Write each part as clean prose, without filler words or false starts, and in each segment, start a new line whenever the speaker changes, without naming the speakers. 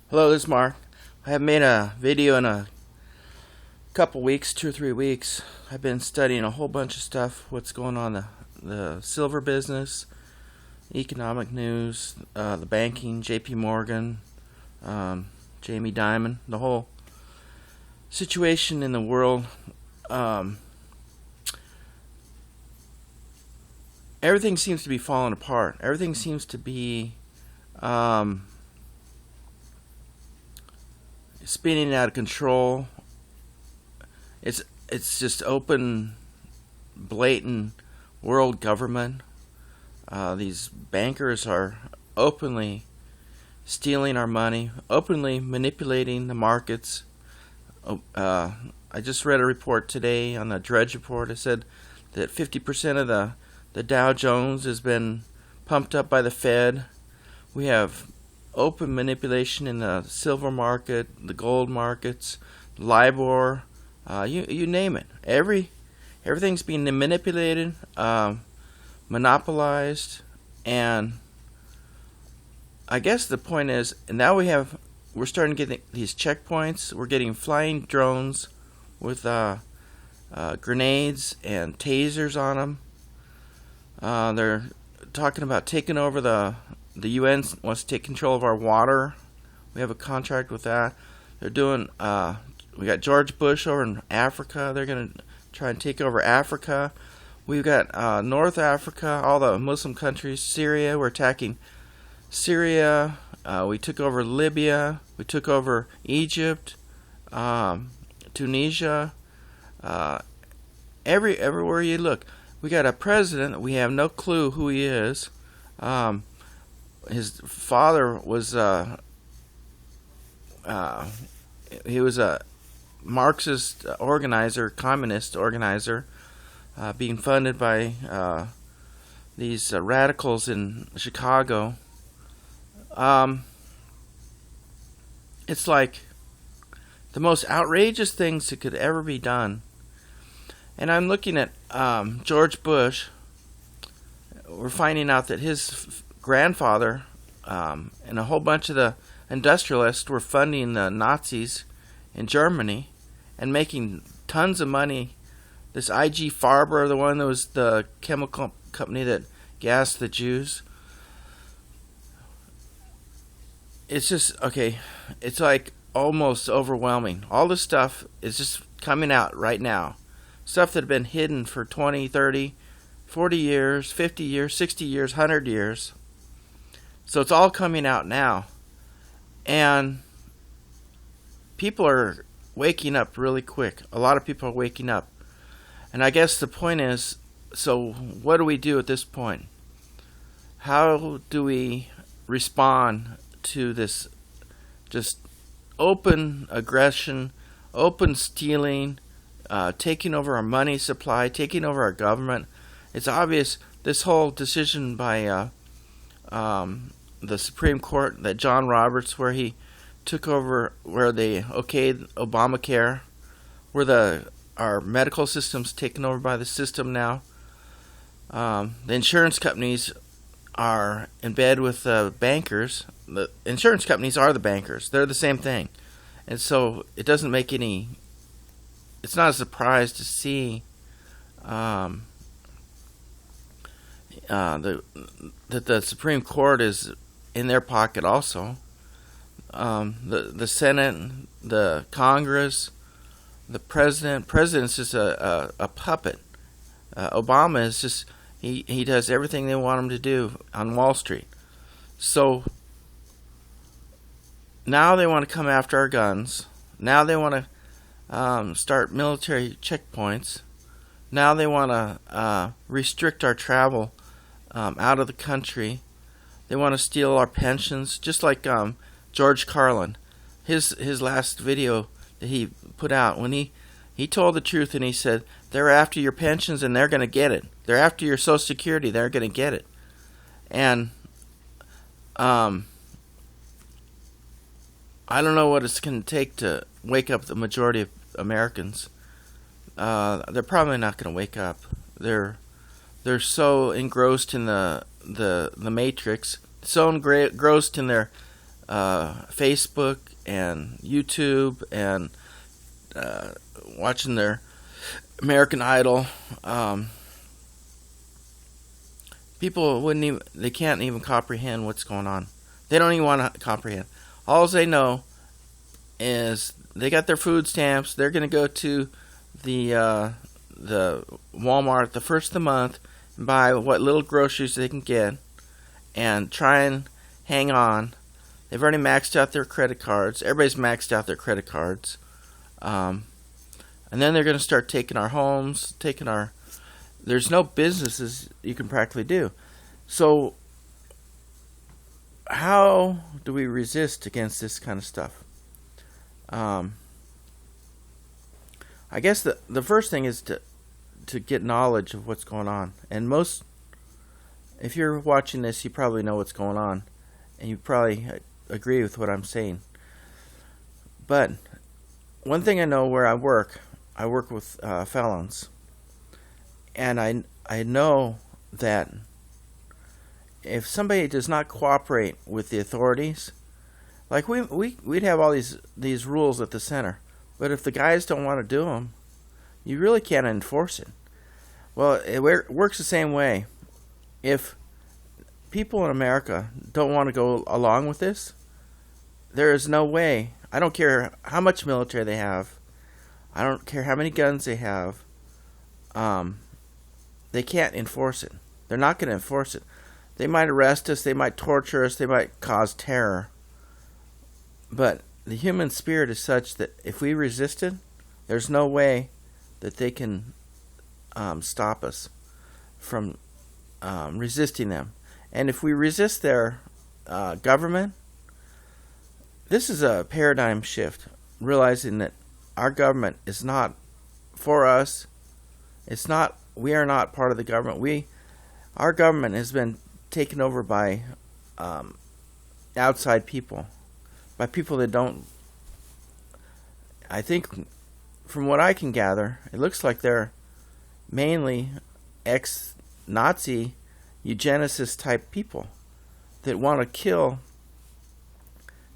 Hello, this is Mark. I haven't made a video in a couple weeks, 2 or 3 weeks. I've been studying a whole bunch of stuff, what's going on in the silver business, economic news, the banking, JP Morgan, Jamie Dimon, the whole situation in the world. Everything seems to be falling apart. Everything seems to be spinning out of control. It's just open, blatant world government. These bankers are openly stealing our money, openly manipulating the markets. I just read a report today on the Drudge Report. It said that 50% of the Dow Jones has been pumped up by the Fed. We have open manipulation in the silver market, the gold markets, LIBOR, you name it. Everything's being manipulated, monopolized, and I guess the point is, now we're starting to get these checkpoints. We're getting flying drones with grenades and tasers on them. They're talking about taking over the UN wants to take control of our water. We have a contract with that. They're doing. We got George Bush over in Africa. They're going to try and take over Africa. We've got North Africa, all the Muslim countries. Syria. We're attacking Syria. We took over Libya. We took over Egypt, Tunisia. Everywhere you look, we got a president. We have no clue who he is. His father was he was a Marxist organizer, communist organizer, being funded by these radicals in Chicago. It's like the most outrageous things that could ever be done. And I'm looking at George Bush. We're finding out that his grandfather and a whole bunch of the industrialists were funding the Nazis in Germany and making tons of money. This IG Farber, the one that was the chemical company that gassed the Jews. It's just, okay, it's like almost overwhelming. All this stuff is just coming out right now. Stuff that had been hidden for 20, 30, 40 years, 50 years, 60 years, 100 years. So it's all coming out now. And people are waking up really quick. A lot of people are waking up. And I guess the point is, so what do we do at this point? How do we respond to this just open aggression, open stealing, taking over our money supply, taking over our government? It's obvious this whole decision by the Supreme Court, that John Roberts, where he took over, where they okayed Obamacare, where our medical system's taken over by the system now. The insurance companies are in bed with the bankers. The insurance companies are the bankers. They're the same thing. And so it doesn't make it's not a surprise to see that the Supreme Court is in their pocket also. The Senate, the Congress, the president's just a puppet. Obama is just, he does everything they want him to do on Wall Street. So now they want to come after our guns. Now they want to start military checkpoints. Now they want to restrict our travel out of the country. They want to steal our pensions, just like George Carlin. His last video that he put out, when he told the truth, and he said, they're after your pensions and they're going to get it. They're after your Social Security, they're going to get it. And I don't know what it's going to take to wake up the majority of Americans. They're probably not going to wake up. They're so engrossed in the matrix, so engrossed in their Facebook and YouTube and watching their American Idol. People they can't even comprehend what's going on. They don't even want to comprehend. All they know is they got their food stamps. They're going to go to the Walmart the first of the month and buy what little groceries they can get and try and hang on. They've already maxed out their credit cards. Everybody's maxed out their credit cards. And then they're going to start taking our homes, there's no businesses you can practically do. So how do we resist against this kind of stuff? I guess the first thing is to get knowledge of what's going on. And if you're watching this, you probably know what's going on. And you probably agree with what I'm saying. But one thing I know where I work with felons. And I know that if somebody does not cooperate with the authorities, like we'd have all these rules at the center, but if the guys don't want to do them, you really can't enforce it. Well, it works the same way. If people in America don't want to go along with this, there is no way. I don't care how much military they have. I don't care how many guns they have. They can't enforce it. They're not going to enforce it. They might arrest us. They might torture us. They might cause terror. But the human spirit is such that if we resist it, there's no way that they can stop us from resisting them. And if we resist their government, this is a paradigm shift, realizing that our government is not for us. We are not part of the government. Our government has been taken over by outside people, by people that don't. I think, from what I can gather, it looks like they're mainly ex-Nazi eugenicist type people that want to kill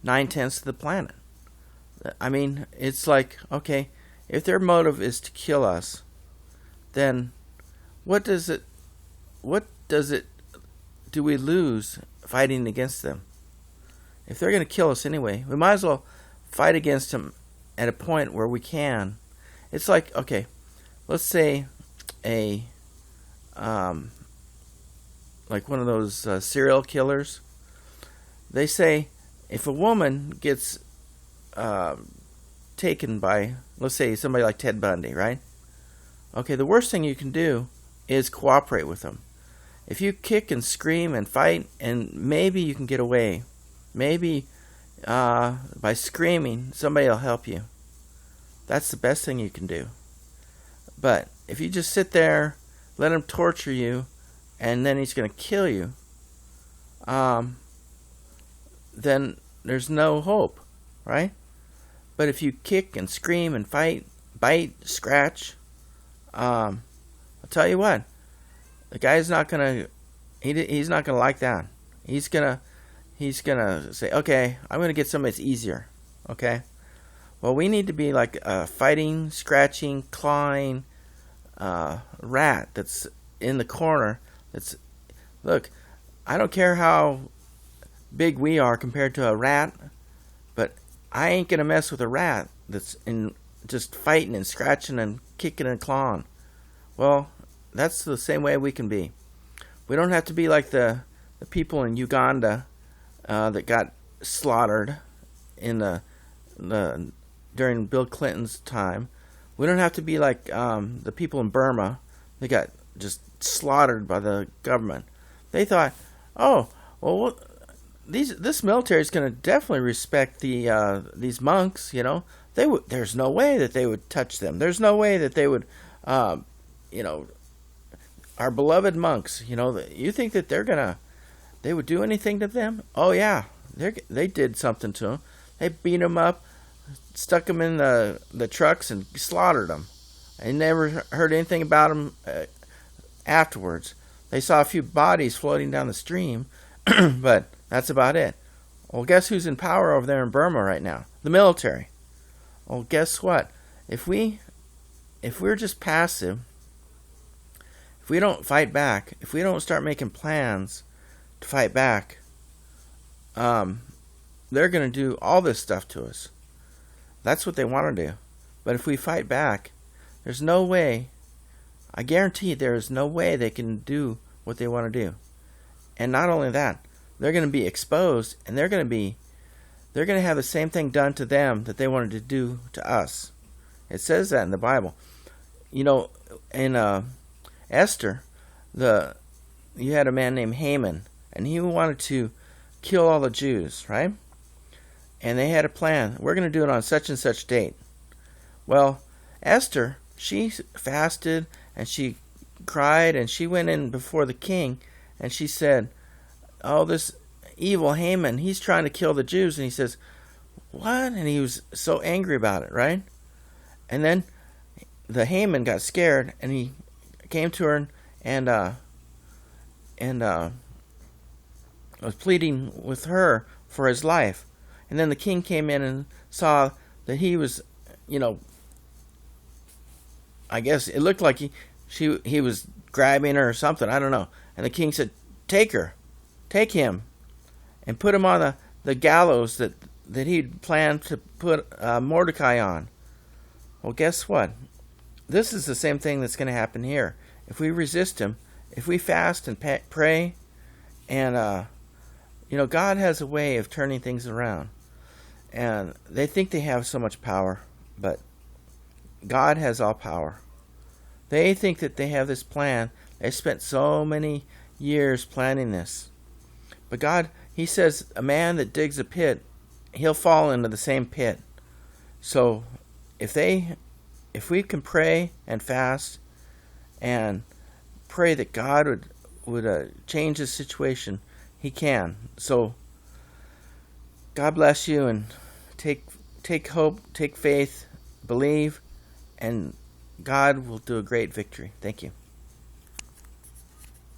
9/10 of the planet. I mean, it's like, okay, if their motive is to kill us, then what do we lose fighting against them? If they're going to kill us anyway, we might as well fight against them at a point where we can. It's like, okay, let's say like one of those serial killers. They say if a woman gets taken by, let's say, somebody like Ted Bundy, right? Okay, the worst thing you can do is cooperate with them. If you kick and scream and fight, and maybe you can get away. Maybe by screaming, somebody will help you. That's the best thing you can do. But if you just sit there, let him torture you, and then he's going to kill you, then there's no hope, right? But if you kick and scream and fight, bite, scratch, I'll tell you what, the guy's not gonna. He's not gonna like that. He's gonna say, okay, I'm gonna get somebody that's easier. Okay. Well, we need to be like a fighting, scratching, clawing rat that's in the corner. Look, I don't care how big we are compared to a rat, but I ain't gonna mess with a rat that's in just fighting and scratching and kicking and clawing. Well, that's the same way we can be. We don't have to be like the people in Uganda that got slaughtered in during Bill Clinton's time. We don't have to be like the people in Burma that got just slaughtered by the government. They thought, oh, well, this military is going to definitely respect these monks. You know, there's no way that they would touch them. There's no way that they would, our beloved monks. You know, you think that they would do anything to them? Oh yeah, they did something to them. They beat them up, stuck them in the trucks, and slaughtered them. I never heard anything about them afterwards. They saw a few bodies floating down the stream, but that's about it. Well, guess who's in power over there in Burma right now? The military. Well, guess what? If we're just passive, if we don't fight back, if we don't start making plans to fight back, they're going to do all this stuff to us. That's what they want to do. But if we fight back, there's no way, I guarantee there is no way they can do what they want to do. And not only that, they're going to be exposed, and they're going to have the same thing done to them that they wanted to do to us. It says that in the Bible. You know, in Esther, you had a man named Haman, and he wanted to kill all the Jews, right? And they had a plan. We're going to do it on such and such date. Well, Esther, she fasted and she cried and she went in before the king and she said, "Oh, this evil Haman, he's trying to kill the Jews." And he says, "What?" And he was so angry about it, right? And then the Haman got scared and he came to her and was pleading with her for his life. And then the king came in and saw that he was, I guess it looked like he was grabbing her or something. I don't know. And the king said, take him, and put him on the gallows that he'd planned to put Mordecai on. Well, guess what? This is the same thing that's going to happen here. If we resist him, if we fast and pray, and God has a way of turning things around. And they think they have so much power, but God has all power. They think that they have this plan. They spent so many years planning this. But God, he says, a man that digs a pit, he'll fall into the same pit. So if we can pray and fast and pray that God would change the situation, he can. So God bless you, and take hope, take faith, believe, and God will do a great victory. Thank you.